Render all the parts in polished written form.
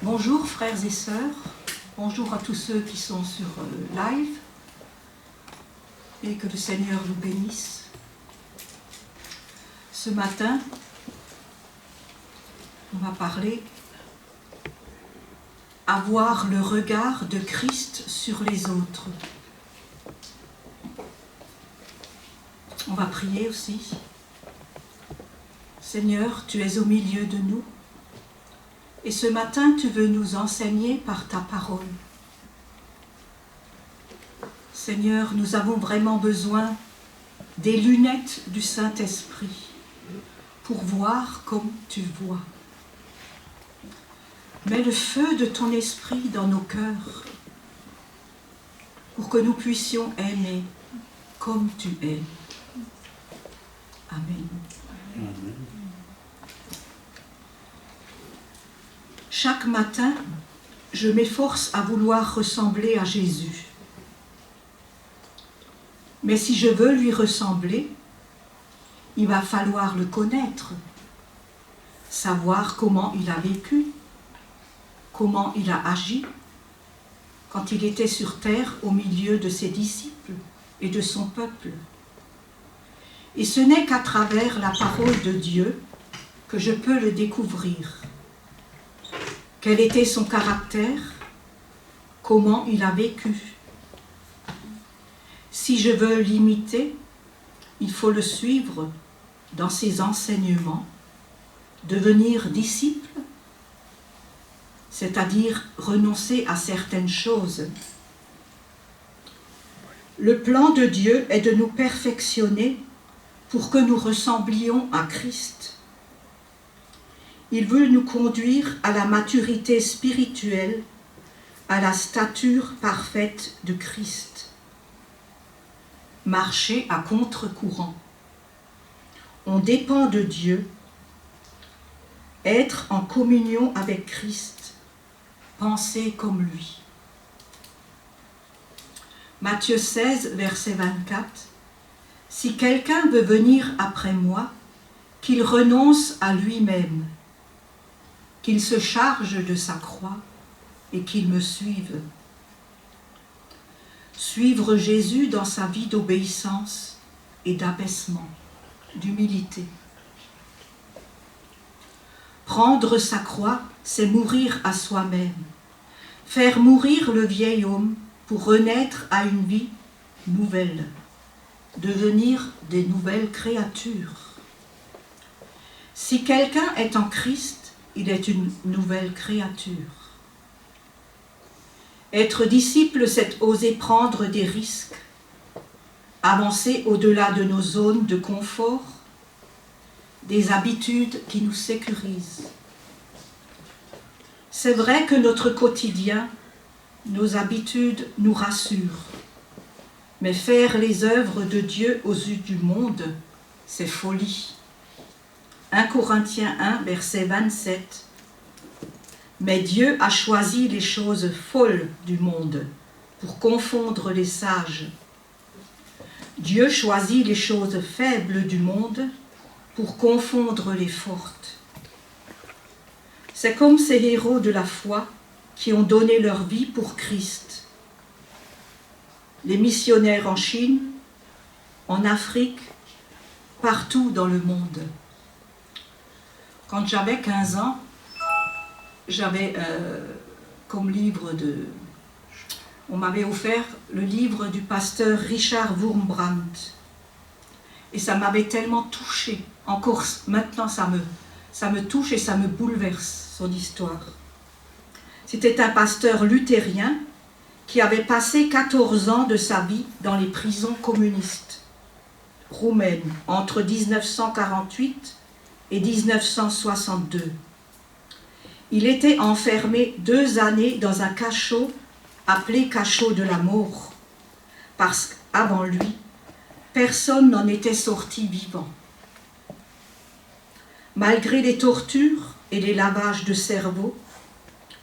Bonjour frères et sœurs, bonjour à tous ceux qui sont sur live et que le Seigneur vous bénisse. Ce matin, on va parler avoir le regard de Christ sur les autres. On va prier aussi. Seigneur, tu es au milieu de nous. Et ce matin, tu veux nous enseigner par ta parole. Seigneur, nous avons vraiment besoin des lunettes du Saint-Esprit pour voir comme tu vois. Mets le feu de ton esprit dans nos cœurs pour que nous puissions aimer comme tu aimes. Amen. Amen. Chaque matin, je m'efforce à vouloir ressembler à Jésus. Mais si je veux lui ressembler, il va falloir le connaître, savoir comment il a vécu, comment il a agi quand il était sur terre au milieu de ses disciples et de son peuple. Et ce n'est qu'à travers la parole de Dieu que je peux le découvrir. Quel était son caractère? Comment il a vécu? Si je veux l'imiter, il faut le suivre dans ses enseignements, devenir disciple, c'est-à-dire renoncer à certaines choses. Le plan de Dieu est de nous perfectionner pour que nous ressemblions à Christ. Il veut nous conduire à la maturité spirituelle, à la stature parfaite de Christ. Marcher à contre-courant. On dépend de Dieu. Être en communion avec Christ. Penser comme lui. Matthieu 16, verset 24. Si quelqu'un veut venir après moi, qu'il renonce à lui-même, qu'il se charge de sa croix et qu'il me suive. Suivre Jésus dans sa vie d'obéissance et d'abaissement, d'humilité. Prendre sa croix, c'est mourir à soi-même, faire mourir le vieil homme pour renaître à une vie nouvelle, devenir des nouvelles créatures. Si quelqu'un est en Christ, il est une nouvelle créature. Être disciple, c'est oser prendre des risques, avancer au-delà de nos zones de confort, des habitudes qui nous sécurisent. C'est vrai que notre quotidien, nos habitudes nous rassurent, mais faire les œuvres de Dieu aux yeux du monde, c'est folie. 1 Corinthiens 1, verset 27. Mais Dieu a choisi les choses folles du monde pour confondre les sages. Dieu choisit les choses faibles du monde pour confondre les fortes. C'est comme ces héros de la foi qui ont donné leur vie pour Christ. Les missionnaires en Chine, en Afrique, partout dans le monde. Quand j'avais 15 ans, j'avais comme livre on m'avait offert le livre du pasteur Richard Wurmbrandt. Et ça m'avait tellement touchée. Encore maintenant, ça me touche et ça me bouleverse, son histoire. C'était un pasteur luthérien qui avait passé 14 ans de sa vie dans les prisons communistes roumaines entre 1948 et 1962. Il était enfermé 2 années dans un cachot appelé cachot de la mort, parce qu'avant lui, personne n'en était sorti vivant. Malgré les tortures et les lavages de cerveau,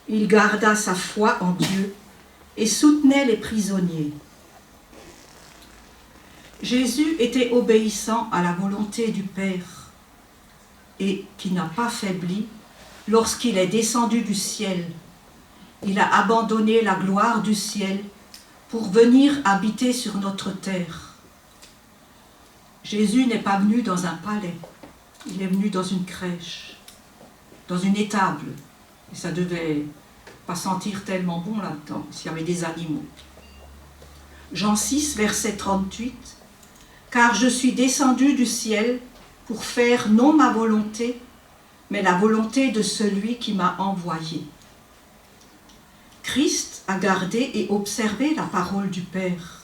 il garda sa foi en Dieu et soutenait les prisonniers. Jésus était obéissant à la volonté du Père et qui n'a pas faibli lorsqu'il est descendu du ciel Il a abandonné la gloire du ciel pour venir habiter sur notre terre. Jésus n'est pas venu dans un palais, il est venu dans une crèche, dans une étable. Et ça devait pas sentir tellement bon là-dedans, s'il y avait des animaux. Jean 6, verset 38. « Car je suis descendu du ciel pour faire non ma volonté, mais la volonté de celui qui m'a envoyé. » Christ a gardé et observé la parole du Père.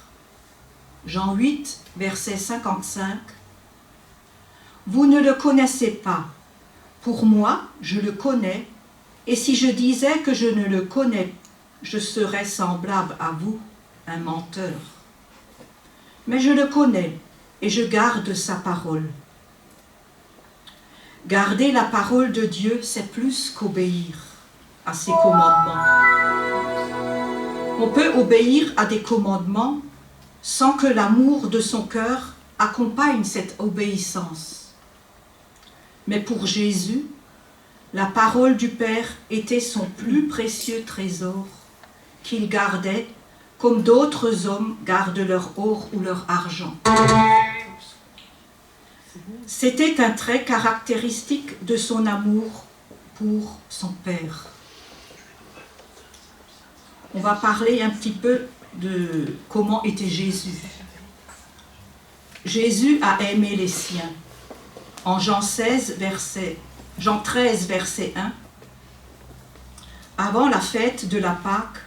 Jean 8, verset 55. « Vous ne le connaissez pas. Pour moi, je le connais, et si je disais que je ne le connais, je serais semblable à vous, un menteur. Mais je le connais, et je garde sa parole. » Garder la parole de Dieu, c'est plus qu'obéir à ses commandements. On peut obéir à des commandements sans que l'amour de son cœur accompagne cette obéissance. Mais pour Jésus, la parole du Père était son plus précieux trésor qu'il gardait comme d'autres hommes gardent leur or ou leur argent. C'était un trait caractéristique de son amour pour son Père. On va parler un petit peu de comment était Jésus. Jésus a aimé les siens. En Jean 13, verset 1, avant la fête de la Pâque,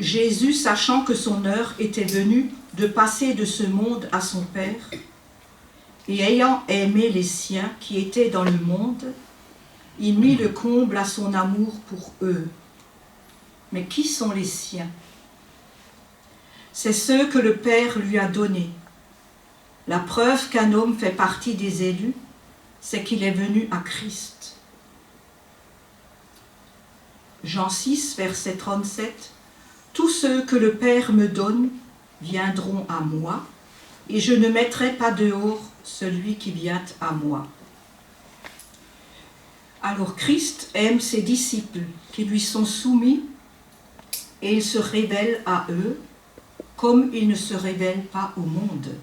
Jésus, sachant que son heure était venue de passer de ce monde à son Père, et ayant aimé les siens qui étaient dans le monde, il mit le comble à son amour pour eux. Mais qui sont les siens? C'est ceux que le Père lui a donnés. La preuve qu'un homme fait partie des élus, c'est qu'il est venu à Christ. Jean 6, verset 37. « Tous ceux que le Père me donne viendront à moi, et je ne mettrai pas dehors celui qui vient à moi. » Alors Christ aime ses disciples qui lui sont soumis et il se révèle à eux comme il ne se révèle pas au monde.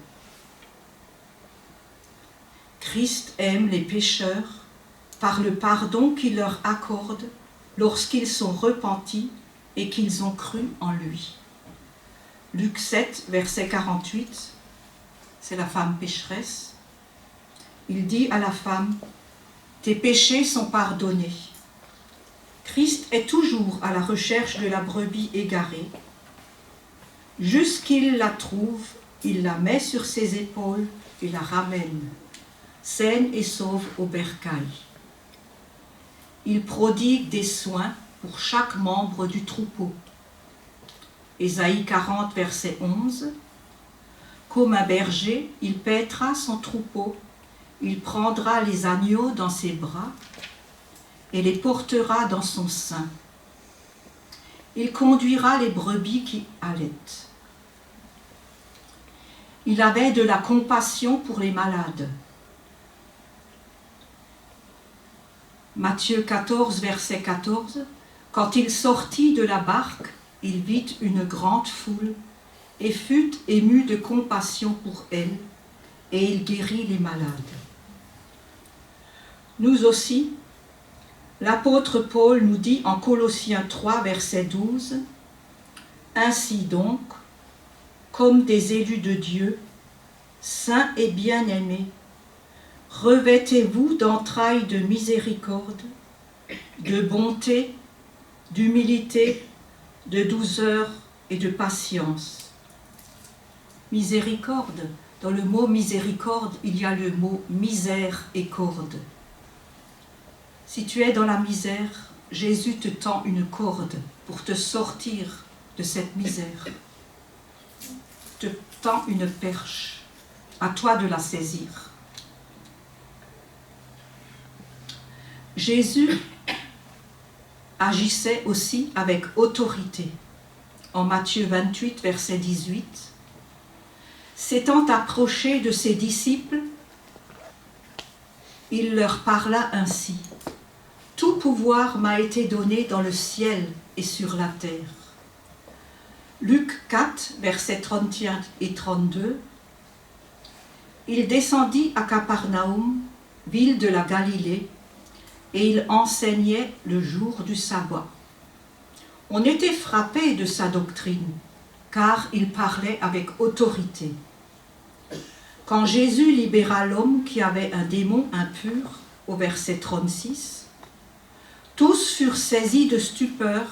Christ aime les pécheurs par le pardon qu'il leur accorde lorsqu'ils sont repentis et qu'ils ont cru en lui. Luc 7, verset 48, c'est la femme pécheresse. Il dit à la femme, « Tes péchés sont pardonnés. » Christ est toujours à la recherche de la brebis égarée. Jusqu'il la trouve, il la met sur ses épaules et la ramène, saine et sauve au bercail. Il prodigue des soins pour chaque membre du troupeau. Ésaïe 40, verset 11. Comme un berger, il paîtra son troupeau, il prendra les agneaux dans ses bras et les portera dans son sein. Il conduira les brebis qui allaitent. Il avait de la compassion pour les malades. Matthieu 14, verset 14. Quand il sortit de la barque, il vit une grande foule et fut ému de compassion pour elle, et il guérit les malades. Nous aussi, l'apôtre Paul nous dit en Colossiens 3, verset 12, « Ainsi donc, comme des élus de Dieu, saints et bien-aimés, revêtez-vous d'entrailles de miséricorde, de bonté, d'humilité, de douceur et de patience. » Miséricorde, dans le mot miséricorde, il y a le mot misère et corde. Si tu es dans la misère, Jésus te tend une corde pour te sortir de cette misère. Te tend une perche, à toi de la saisir. Jésus agissait aussi avec autorité. En Matthieu 28, verset 18, s'étant approché de ses disciples, il leur parla ainsi. « Tout pouvoir m'a été donné dans le ciel et sur la terre. Luc 4, versets 31 et 32. Il descendit à Capernaum, ville de la Galilée, et il enseignait le jour du sabbat. On était frappé de sa doctrine, car il parlait avec autorité. Quand Jésus libéra l'homme qui avait un démon impur, au verset 36, tous furent saisis de stupeur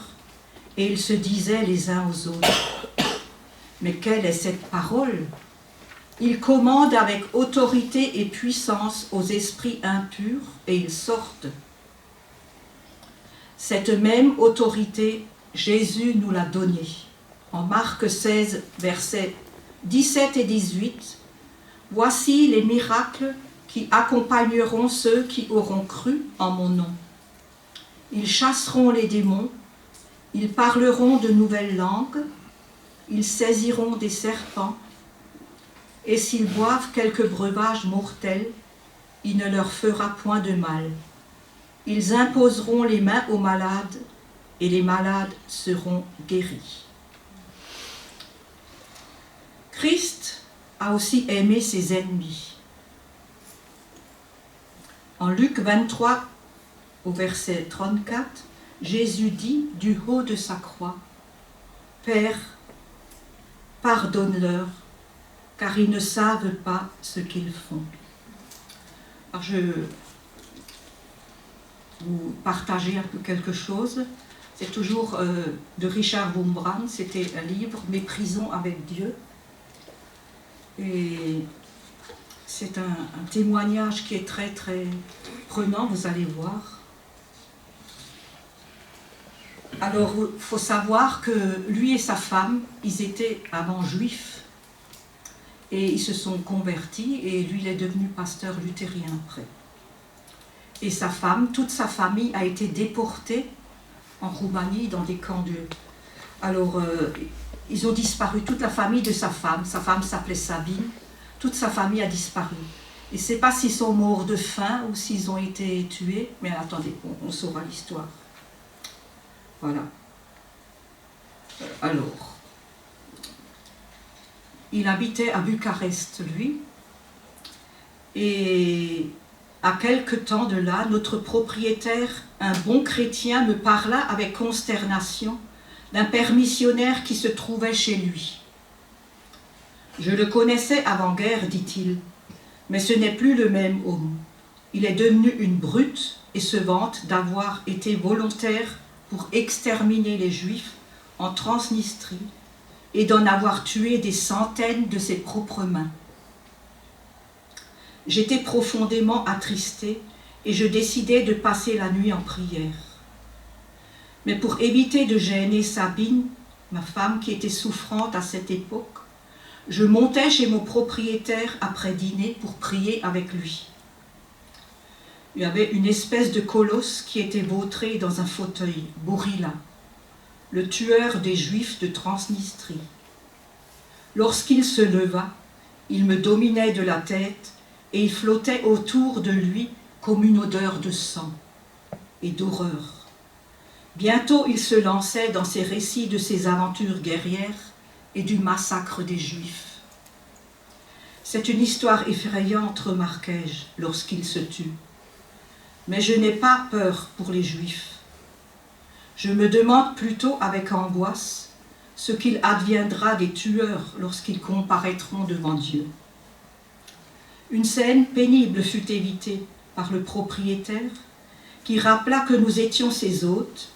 et ils se disaient les uns aux autres, « Mais quelle est cette parole ? Il commande avec autorité et puissance aux esprits impurs et ils sortent. » Cette même autorité, Jésus nous l'a donnée. En Marc 16, versets 17 et 18, « Voici les miracles qui accompagneront ceux qui auront cru en mon nom. Ils chasseront les démons, ils parleront de nouvelles langues, ils saisiront des serpents, et s'ils boivent quelque breuvage mortel, il ne leur fera point de mal. Ils imposeront les mains aux malades, et les malades seront guéris. » Christ a aussi aimé ses ennemis. En Luc 23, au verset 34, Jésus dit du haut de sa croix, « Père, pardonne-leur, car ils ne savent pas ce qu'ils font. » Alors je vais vous partager un peu quelque chose. C'est toujours de Richard Wurmbrand, c'était un livre, « Méprisons avec Dieu ». Et c'est un témoignage qui est très très prenant, vous allez voir. Alors, il faut savoir que lui et sa femme, ils étaient avant juifs et ils se sont convertis et lui, il est devenu pasteur luthérien après. Et sa femme, toute sa famille a été déportée en Roumanie dans des camps de... Alors, ils ont disparu, toute la famille de sa femme s'appelait Sabine, toute sa famille a disparu. Et je ne sais pas s'ils sont morts de faim ou s'ils ont été tués, mais attendez, on saura l'histoire. Voilà. Alors, il habitait à Bucarest, lui, et à quelque temps de là, notre propriétaire, un bon chrétien, me parla avec consternation d'un père missionnaire qui se trouvait chez lui. Je le connaissais avant-guerre, dit-il, mais ce n'est plus le même homme. Il est devenu une brute et se vante d'avoir été volontaire pour exterminer les Juifs en Transnistrie et d'en avoir tué des centaines de ses propres mains. J'étais profondément attristée et je décidai de passer la nuit en prière. Mais pour éviter de gêner Sabine, ma femme qui était souffrante à cette époque, je montais chez mon propriétaire après dîner pour prier avec lui. Il y avait une espèce de colosse qui était vautré dans un fauteuil, Borila, le tueur des Juifs de Transnistrie. Lorsqu'il se leva, il me dominait de la tête et il flottait autour de lui comme une odeur de sang et d'horreur. Bientôt, il se lançait dans ses récits de ses aventures guerrières et du massacre des Juifs. C'est une histoire effrayante, remarquai-je, lorsqu'il se tut. Mais je n'ai pas peur pour les Juifs. Je me demande plutôt avec angoisse ce qu'il adviendra des tueurs lorsqu'ils comparaîtront devant Dieu. Une scène pénible fut évitée par le propriétaire qui rappela que nous étions ses hôtes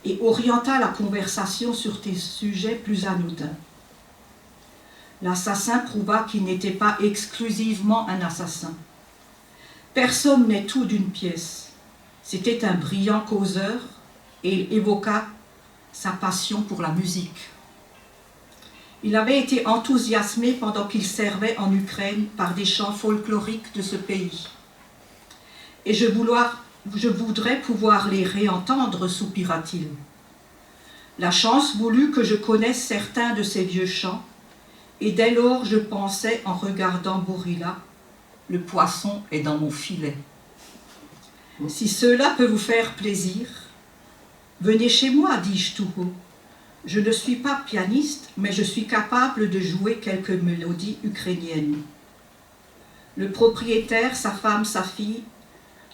et orienta la conversation sur des sujets plus anodins. L'assassin prouva qu'il n'était pas exclusivement un assassin. Personne n'est tout d'une pièce. C'était un brillant causeur et il évoqua sa passion pour la musique. Il avait été enthousiasmé pendant qu'il servait en Ukraine par des chants folkloriques de ce pays. Et je voudrais pouvoir les réentendre, soupira-t-il. La chance voulut que je connaisse certains de ces vieux chants, et dès lors je pensais en regardant Borila, le poisson est dans mon filet. Si cela peut vous faire plaisir, venez chez moi, dis-je tout haut. Je ne suis pas pianiste, mais je suis capable de jouer quelques mélodies ukrainiennes. Le propriétaire, sa femme, sa fille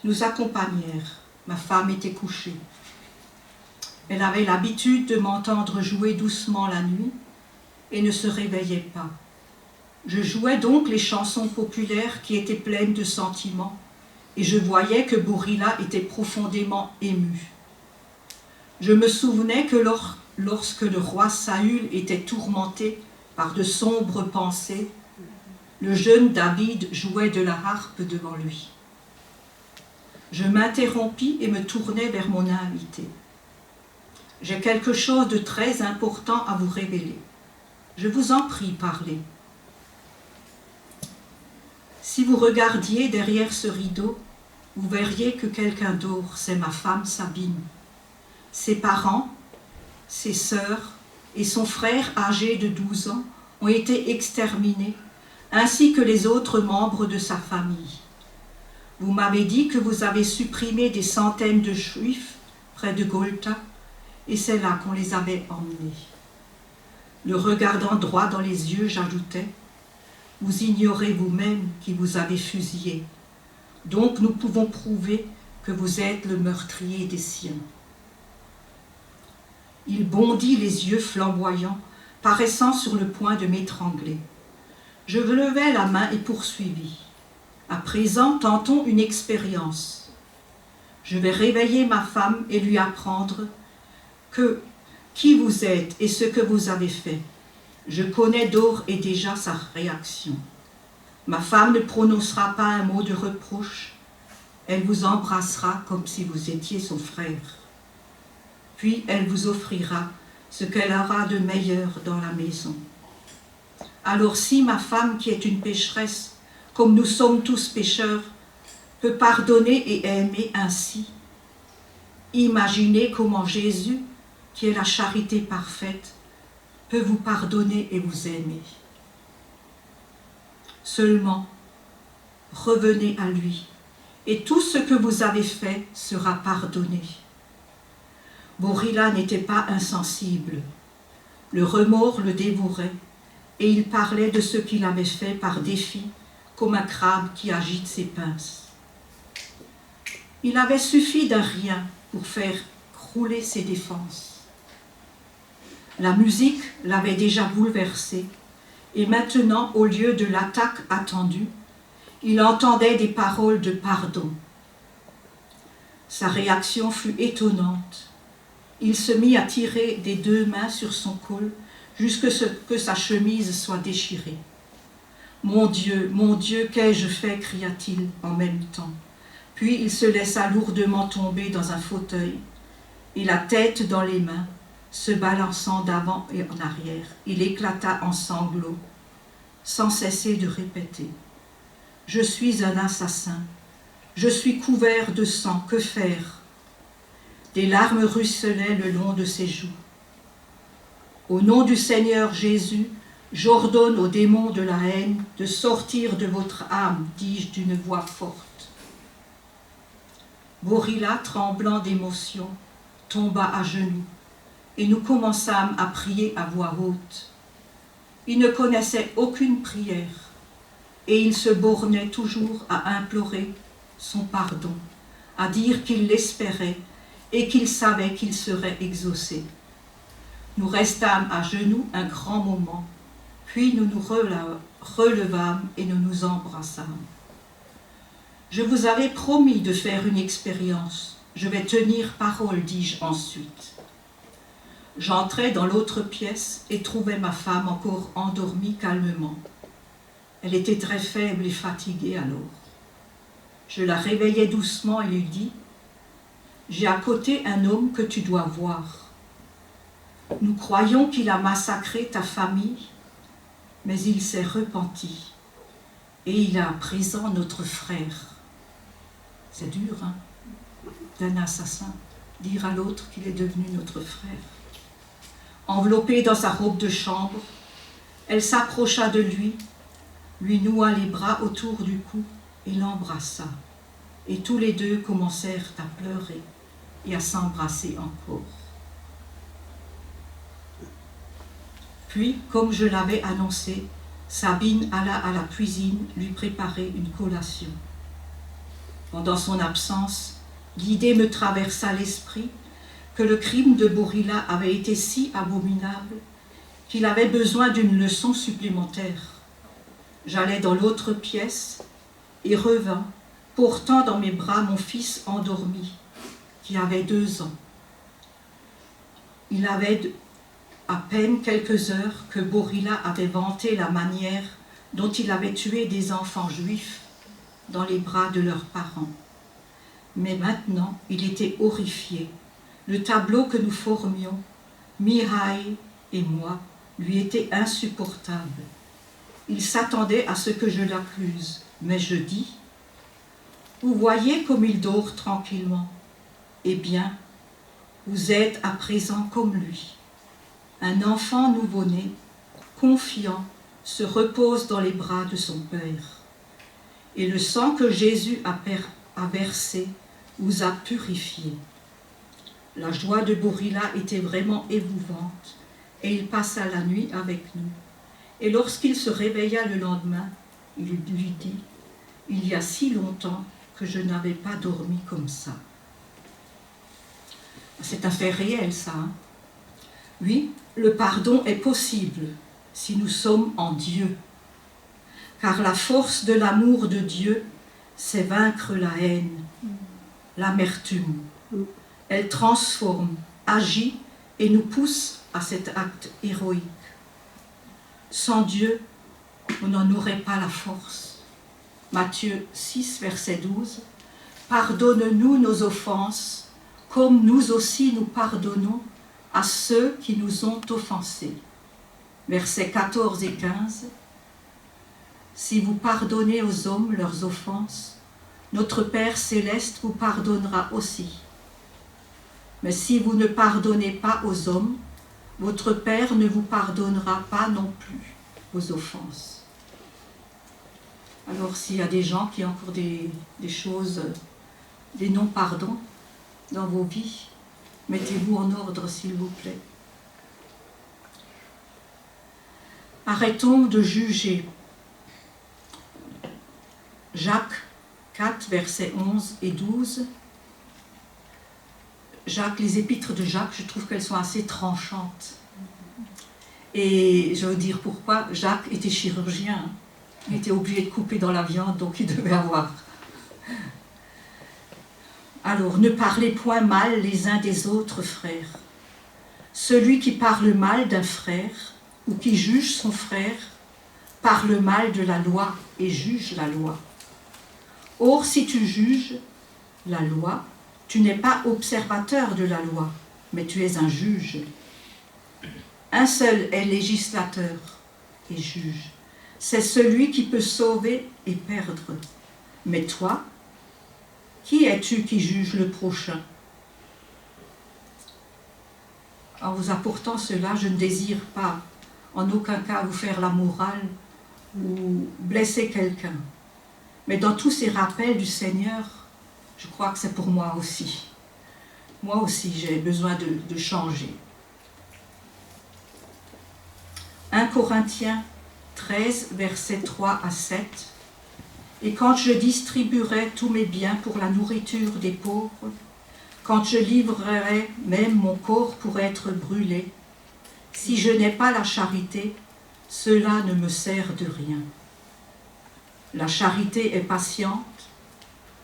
nous accompagnèrent. Ma femme était couchée. Elle avait l'habitude de m'entendre jouer doucement la nuit et ne se réveillait pas. Je jouais donc les chansons populaires qui étaient pleines de sentiments et je voyais que Bourila était profondément ému. Je me souvenais que lorsque le roi Saül était tourmenté par de sombres pensées, le jeune David jouait de la harpe devant lui. Je m'interrompis et me tournai vers mon invité. J'ai quelque chose de très important à vous révéler. Je vous en prie, parlez. Si vous regardiez derrière ce rideau, vous verriez que quelqu'un d'autre, c'est ma femme Sabine. Ses parents, ses sœurs et son frère âgé de 12 ans ont été exterminés, ainsi que les autres membres de sa famille. Vous m'avez dit que vous avez supprimé des centaines de Juifs près de Golta, et c'est là qu'on les avait emmenés. Le regardant droit dans les yeux, j'ajoutais, « Vous ignorez vous-même qui vous avez fusillé, donc nous pouvons prouver que vous êtes le meurtrier des siens. » Il bondit les yeux flamboyants, paraissant sur le point de m'étrangler. Je levai la main et poursuivis. À présent, tentons une expérience. Je vais réveiller ma femme et lui apprendre qui vous êtes et ce que vous avez fait. Je connais d'ores et déjà sa réaction. Ma femme ne prononcera pas un mot de reproche. Elle vous embrassera comme si vous étiez son frère. Puis elle vous offrira ce qu'elle aura de meilleur dans la maison. Alors si ma femme, qui est une pécheresse, comme nous sommes tous pécheurs, peut pardonner et aimer ainsi, imaginez comment Jésus, qui est la charité parfaite, peut vous pardonner et vous aimer. Seulement, revenez à lui, et tout ce que vous avez fait sera pardonné. Bourila n'était pas insensible. Le remords le dévorait, et il parlait de ce qu'il avait fait par défi, comme un crabe qui agite ses pinces. Il avait suffi d'un rien pour faire crouler ses défenses. La musique l'avait déjà bouleversé, et maintenant, au lieu de l'attaque attendue, il entendait des paroles de pardon. Sa réaction fut étonnante. Il se mit à tirer des deux mains sur son col, jusqu'à ce que sa chemise soit déchirée. « Mon Dieu, qu'ai-je fait » cria-t-il en même temps. Puis il se laissa lourdement tomber dans un fauteuil, et la tête dans les mains, se balançant d'avant et en arrière. Il éclata en sanglots, sans cesser de répéter « Je suis un assassin, je suis couvert de sang, que faire ?» Des larmes ruisselaient le long de ses joues. « Au nom du Seigneur Jésus, j'ordonne aux démons de la haine de sortir de votre âme, dis-je d'une voix forte. » Bourila, tremblant d'émotion, tomba à genoux, et nous commençâmes à prier à voix haute. Il ne connaissait aucune prière, et il se bornait toujours à implorer son pardon, à dire qu'il l'espérait et qu'il savait qu'il serait exaucé. Nous restâmes à genoux un grand moment, puis nous nous relevâmes et nous nous embrassâmes. « Je vous avais promis de faire une expérience. Je vais tenir parole, dis-je ensuite. » J'entrai dans l'autre pièce et trouvai ma femme encore endormie calmement. Elle était très faible et fatiguée alors. Je la réveillai doucement et lui dis « J'ai à côté un homme que tu dois voir. Nous croyons qu'il a massacré ta famille, mais il s'est repenti et il est à présent notre frère. » C'est dur, hein, d'un assassin, dire à l'autre qu'il est devenu notre frère. Enveloppée dans sa robe de chambre, elle s'approcha de lui, lui noua les bras autour du cou et l'embrassa. et tous les deux commencèrent à pleurer et à s'embrasser encore. Puis, comme je l'avais annoncé, Sabine alla à la cuisine lui préparer une collation. Pendant son absence, l'idée me traversa l'esprit que le crime de Borila avait été si abominable qu'il avait besoin d'une leçon supplémentaire. J'allai dans l'autre pièce et revins, portant dans mes bras mon fils endormi, qui avait 2 ans. Il avait à peine quelques heures que Borila avait vanté la manière dont il avait tué des enfants juifs dans les bras de leurs parents. Mais maintenant, il était horrifié. Le tableau que nous formions, Mihai et moi, lui était insupportable. Il s'attendait à ce que je l'accuse, mais je dis « Vous voyez comme il dort tranquillement. Eh bien, vous êtes à présent comme lui. Un enfant nouveau-né, confiant, se repose dans les bras de son père. Et le sang que Jésus a versé vous a purifié. » La joie de Borila était vraiment émouvante, et il passa la nuit avec nous. Et lorsqu'il se réveilla le lendemain, il lui dit « Il y a si longtemps que je n'avais pas dormi comme ça. » C'est un fait réel, ça. Hein? Oui, le pardon est possible si nous sommes en Dieu. Car la force de l'amour de Dieu, c'est vaincre la haine, l'amertume. Elle transforme, agit et nous pousse à cet acte héroïque. Sans Dieu, on n'en aurait pas la force. Matthieu 6, verset 12. « Pardonne-nous nos offenses, comme nous aussi nous pardonnons à ceux qui nous ont offensés. » Versets 14 et 15. « Si vous pardonnez aux hommes leurs offenses, notre Père céleste vous pardonnera aussi. Mais si vous ne pardonnez pas aux hommes, votre Père ne vous pardonnera pas non plus vos offenses. » Alors s'il y a des gens qui ont encore des choses, des non-pardons dans vos vies, mettez-vous en ordre s'il vous plaît. Arrêtons de juger. Jacques 4, versets 11 et 12. Jacques, les épîtres de Jacques, je trouve qu'elles sont assez tranchantes. Et je veux dire pourquoi. Jacques était chirurgien. Il était obligé de couper dans la viande, donc il devait avoir. Alors, ne parlez point mal les uns des autres, frères. Celui qui parle mal d'un frère ou qui juge son frère parle mal de la loi et juge la loi. Or, si tu juges la loi, tu n'es pas observateur de la loi, mais tu es un juge. Un seul est législateur et juge. C'est celui qui peut sauver et perdre. Mais toi, qui es-tu qui juge le prochain? En vous apportant cela, je ne désire pas en aucun cas vous faire la morale ou blesser quelqu'un. Mais dans tous ces rappels du Seigneur, je crois que c'est pour moi aussi. Moi aussi, j'ai besoin de changer. 1 Corinthiens 13, versets 3 à 7. Et quand je distribuerai tous mes biens pour la nourriture des pauvres, quand je livrerai même mon corps pour être brûlé, si je n'ai pas la charité, cela ne me sert de rien. La charité est patiente,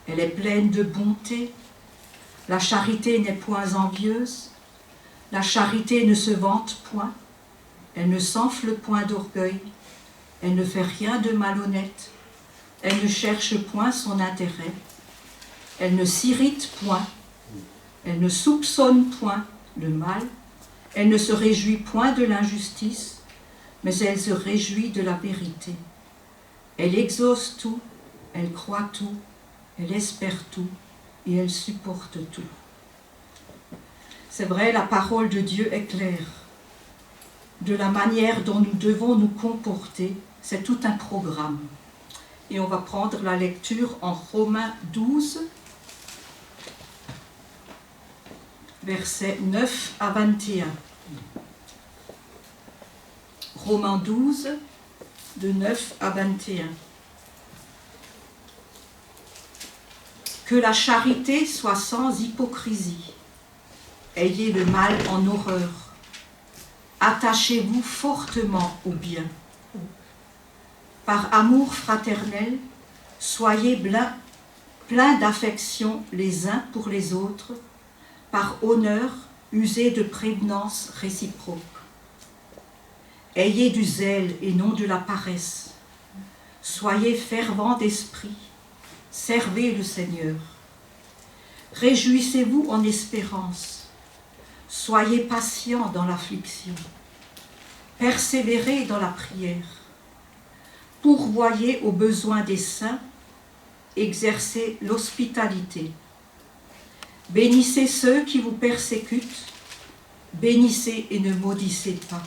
elle est pleine de bonté. La charité n'est point envieuse. La charité ne se vante point. Elle ne s'enfle point d'orgueil. Elle ne fait rien de malhonnête. Elle ne cherche point son intérêt. Elle ne s'irrite point. Elle ne soupçonne point le mal. Elle ne se réjouit point de l'injustice, mais elle se réjouit de la vérité. Elle exauce tout, elle croit tout, elle espère tout et elle supporte tout. C'est vrai, la parole de Dieu est claire. De la manière dont nous devons nous comporter, c'est tout un programme. Et on va prendre la lecture en Romains 12, versets 9 à 21. Romains 12, de 9 à 21. Que la charité soit sans hypocrisie. Ayez le mal en horreur. Attachez-vous fortement au bien. Par amour fraternel, soyez pleins d'affection les uns pour les autres. Par honneur, usez de prévenance réciproque. Ayez du zèle et non de la paresse. Soyez fervents d'esprit. Servez le Seigneur. Réjouissez-vous en espérance. Soyez patients dans l'affliction. Persévérez dans la prière. Pourvoyez aux besoins des saints. Exercez l'hospitalité. Bénissez ceux qui vous persécutent. Bénissez et ne maudissez pas.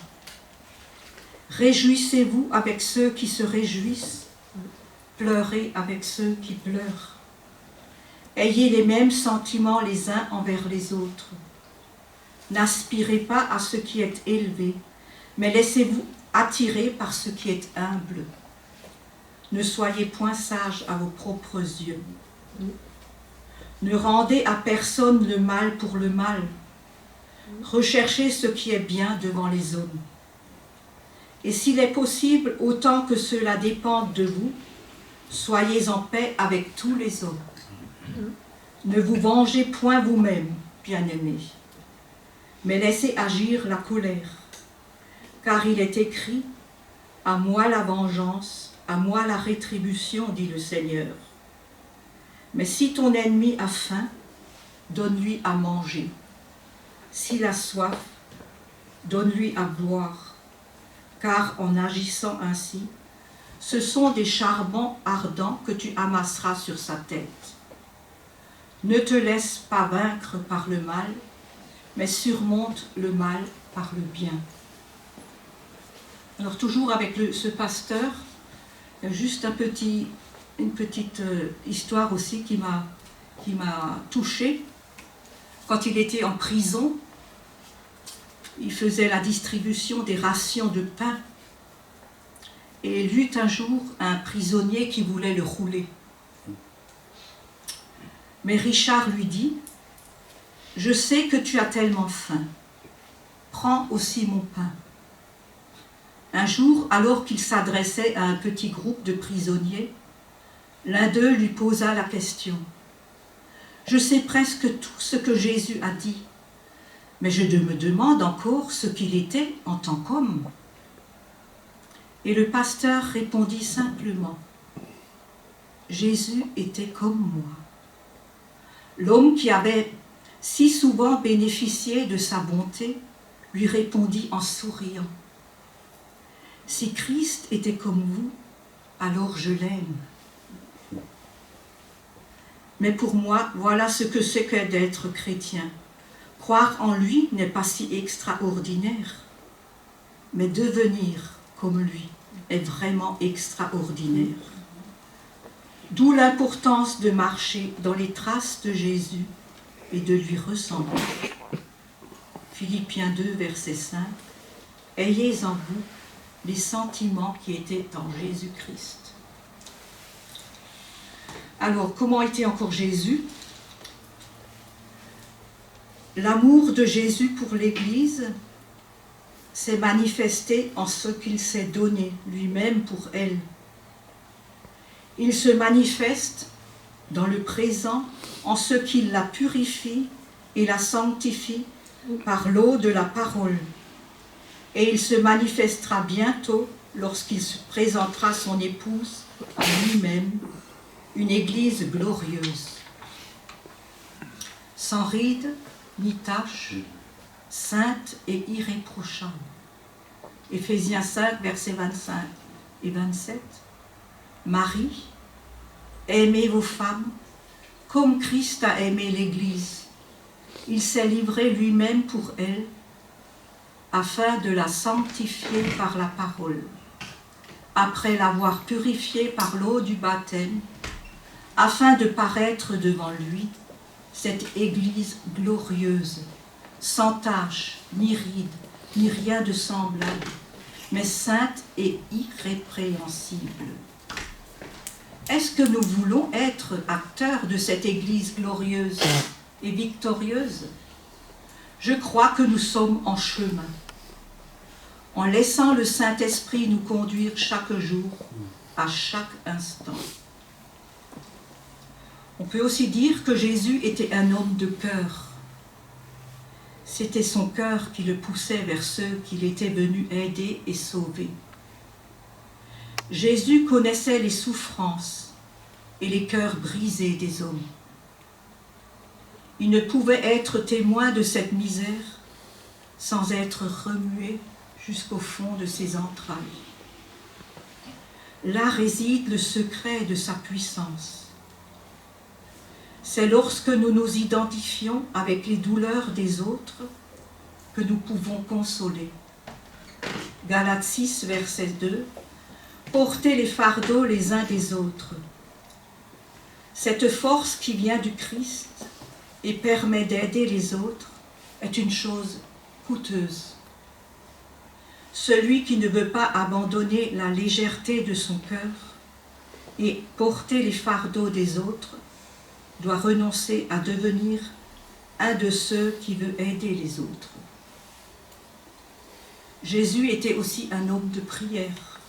Réjouissez-vous avec ceux qui se réjouissent. Pleurez avec ceux qui pleurent. Ayez les mêmes sentiments les uns envers les autres. N'aspirez pas à ce qui est élevé, mais laissez-vous attirer par ce qui est humble. Ne soyez point sages à vos propres yeux. Ne rendez à personne le mal pour le mal. Recherchez ce qui est bien devant les hommes. Et s'il est possible, autant que cela dépende de vous, soyez en paix avec tous les hommes. Ne vous vengez point vous-même, bien-aimés, mais laissez agir la colère. Car il est écrit, « À moi la vengeance, à moi la rétribution, dit le Seigneur. Mais si ton ennemi a faim, donne-lui à manger. S'il a soif, donne-lui à boire. Car en agissant ainsi, ce sont des charbons ardents que tu amasseras sur sa tête. Ne te laisse pas vaincre par le mal, mais surmonte le mal par le bien. » Alors toujours avec ce pasteur, juste une petite histoire aussi qui m'a touchée. Quand il était en prison, il faisait la distribution des rations de pain. Et il eut un jour un prisonnier qui voulait le rouler. Mais Richard lui dit, « Je sais que tu as tellement faim. Prends aussi mon pain. » Un jour, alors qu'il s'adressait à un petit groupe de prisonniers, l'un d'eux lui posa la question. « Je sais presque tout ce que Jésus a dit, mais je me demande encore ce qu'il était en tant qu'homme. » Et le pasteur répondit simplement, « Jésus était comme moi. » L'homme qui avait si souvent bénéficié de sa bonté lui répondit en souriant, « Si Christ était comme vous, alors je l'aime. » Mais pour moi, voilà ce que c'est que d'être chrétien. Croire en lui n'est pas si extraordinaire, mais devenir comme lui est vraiment extraordinaire. D'où l'importance de marcher dans les traces de Jésus et de lui ressembler. Philippiens 2, verset 5. Ayez en vous les sentiments qui étaient en Jésus-Christ. Alors, comment était encore Jésus? L'amour de Jésus pour l'Église s'est manifesté en ce qu'il s'est donné lui-même pour elle. Il se manifeste dans le présent en ce qu'il la purifie et la sanctifie par l'eau de la parole. Et il se manifestera bientôt lorsqu'il se présentera son épouse à lui-même, une Église glorieuse, sans ride ni tache, sainte et irréprochable. Éphésiens 5, versets 25 et 27. Marie, aimez vos femmes comme Christ a aimé l'Église. Il s'est livré lui-même pour elle, afin de la sanctifier par la parole, après l'avoir purifié par l'eau du baptême, afin de paraître devant lui, cette Église glorieuse, sans tache, ni ride, ni rien de semblable, mais sainte et irrépréhensible. Est-ce que nous voulons être acteurs de cette Église glorieuse et victorieuse? Je crois que nous sommes en chemin, en laissant le Saint-Esprit nous conduire chaque jour, à chaque instant. On peut aussi dire que Jésus était un homme de cœur. C'était son cœur qui le poussait vers ceux qu'il était venu aider et sauver. Jésus connaissait les souffrances et les cœurs brisés des hommes. Il ne pouvait être témoin de cette misère sans être remué jusqu'au fond de ses entrailles. Là réside le secret de sa puissance. C'est lorsque nous nous identifions avec les douleurs des autres que nous pouvons consoler. Galates 6, verset 2, « Portez les fardeaux les uns des autres ». Cette force qui vient du Christ et permet d'aider les autres est une chose coûteuse. Celui qui ne veut pas abandonner la légèreté de son cœur et porter les fardeaux des autres doit renoncer à devenir un de ceux qui veut aider les autres. Jésus était aussi un homme de prière.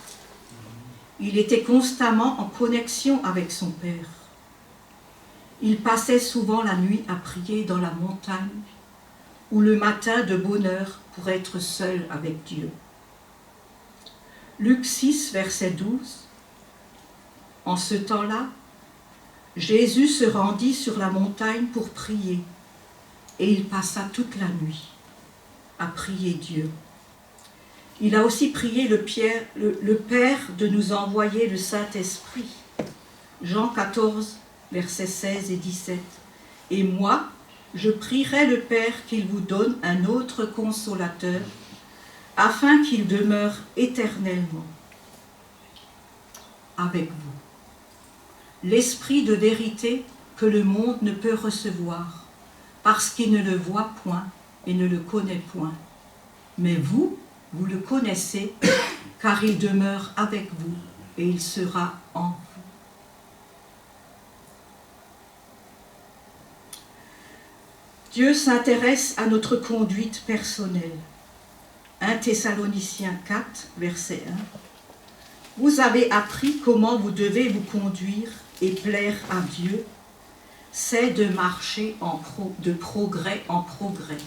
Il était constamment en connexion avec son Père. Il passait souvent la nuit à prier dans la montagne ou le matin de bonne heure pour être seul avec Dieu. Luc 6, verset 12. En ce temps-là, Jésus se rendit sur la montagne pour prier et il passa toute la nuit à prier Dieu. Il a aussi prié le Père de nous envoyer le Saint-Esprit. Jean 14, versets 16 et 17. Et moi, je prierai le Père qu'il vous donne un autre consolateur, afin qu'il demeure éternellement avec vous. L'Esprit de vérité que le monde ne peut recevoir, parce qu'il ne le voit point et ne le connaît point. Mais vous le connaissez, car il demeure avec vous et il sera en vous. Dieu s'intéresse à notre conduite personnelle. 1 Thessaloniciens 4, verset 1. Vous avez appris comment vous devez vous conduire et plaire à Dieu. C'est de marcher de progrès en progrès.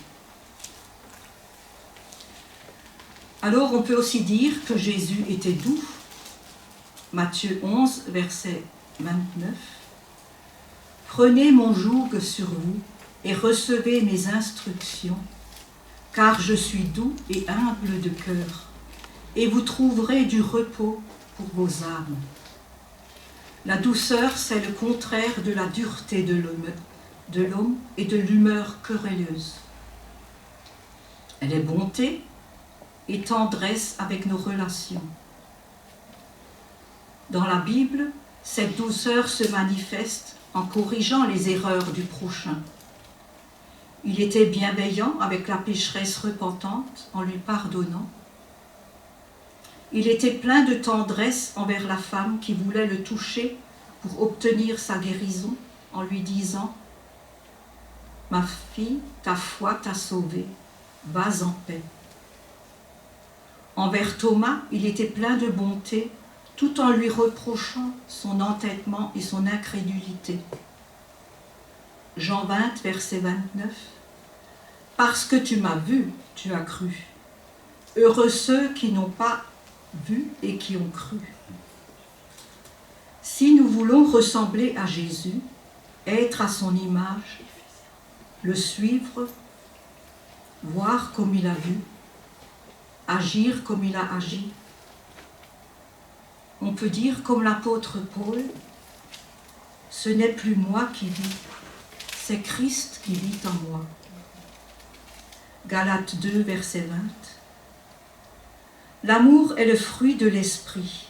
Alors on peut aussi dire que Jésus était doux. Matthieu 11, verset 29. Prenez mon joug sur vous et recevez mes instructions, car je suis doux et humble de cœur, et vous trouverez du repos pour vos âmes. La douceur, c'est le contraire de la dureté de l'homme et de l'humeur querelleuse. Elle est bonté et tendresse avec nos relations. Dans la Bible, cette douceur se manifeste en corrigeant les erreurs du prochain. Il était bienveillant avec la pécheresse repentante en lui pardonnant. Il était plein de tendresse envers la femme qui voulait le toucher pour obtenir sa guérison en lui disant « Ma fille, ta foi t'a sauvée, vas en paix. » Envers Thomas, il était plein de bonté tout en lui reprochant son entêtement et son incrédulité. Jean 20, verset 29. « Parce que tu m'as vu, tu as cru. Heureux ceux qui n'ont pas vu et qui ont cru. » Si nous voulons ressembler à Jésus, être à son image, le suivre, voir comme il a vu, agir comme il a agi, on peut dire comme l'apôtre Paul, « Ce n'est plus moi qui vis, c'est Christ qui vit en moi. » Galates 2, verset 20. L'amour est le fruit de l'esprit,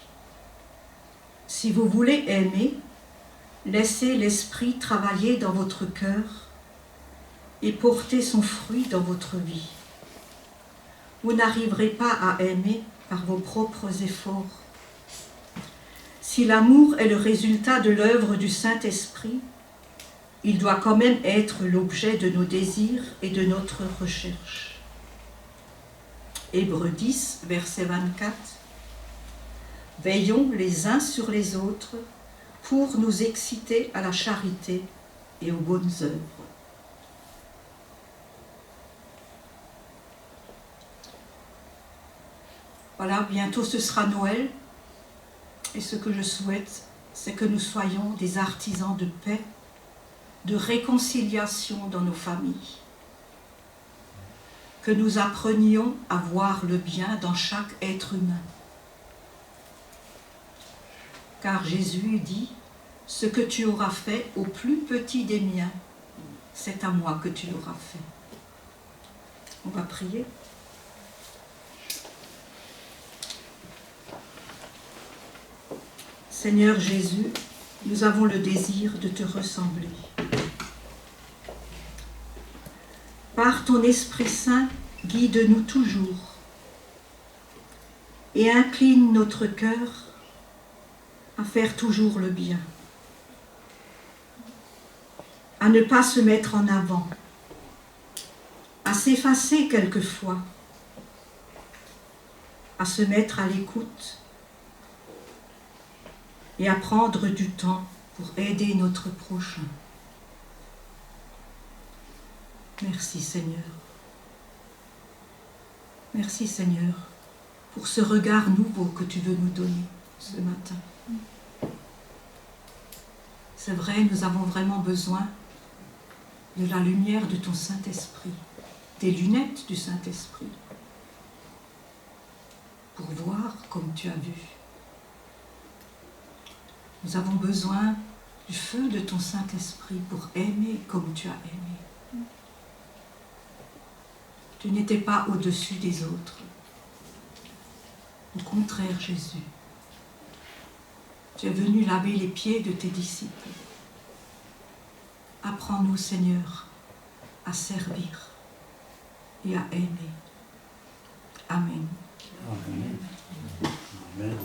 Si vous voulez aimer, laissez l'Esprit travailler dans votre cœur et porter son fruit dans votre vie. Vous n'arriverez pas à aimer par vos propres efforts. Si l'amour est le résultat de l'œuvre du Saint-Esprit, il doit quand même être l'objet de nos désirs et de notre recherche. Hébreux 10, verset 24. Veillons les uns sur les autres pour nous exciter à la charité et aux bonnes œuvres. Voilà, bientôt ce sera Noël, et ce que je souhaite, c'est que nous soyons des artisans de paix, de réconciliation dans nos familles, que nous apprenions à voir le bien dans chaque être humain. Car Jésus dit, « Ce que tu auras fait au plus petit des miens, c'est à moi que tu l'auras fait. » On va prier. Seigneur Jésus, nous avons le désir de te ressembler. Par ton Esprit Saint, guide-nous toujours et incline notre cœur à faire toujours le bien, à ne pas se mettre en avant, à s'effacer quelquefois, à se mettre à l'écoute et à prendre du temps pour aider notre prochain. Merci Seigneur. Merci Seigneur pour ce regard nouveau que tu veux nous donner ce matin. C'est vrai, nous avons vraiment besoin de la lumière de ton Saint-Esprit, des lunettes du Saint-Esprit, pour voir comme tu as vu. Nous avons besoin du feu de ton Saint-Esprit pour aimer comme tu as aimé. Tu n'étais pas au-dessus des autres. Au contraire, Jésus, tu es venu laver les pieds de tes disciples. Apprends-nous, Seigneur, à servir et à aimer. Amen. Amen. Amen.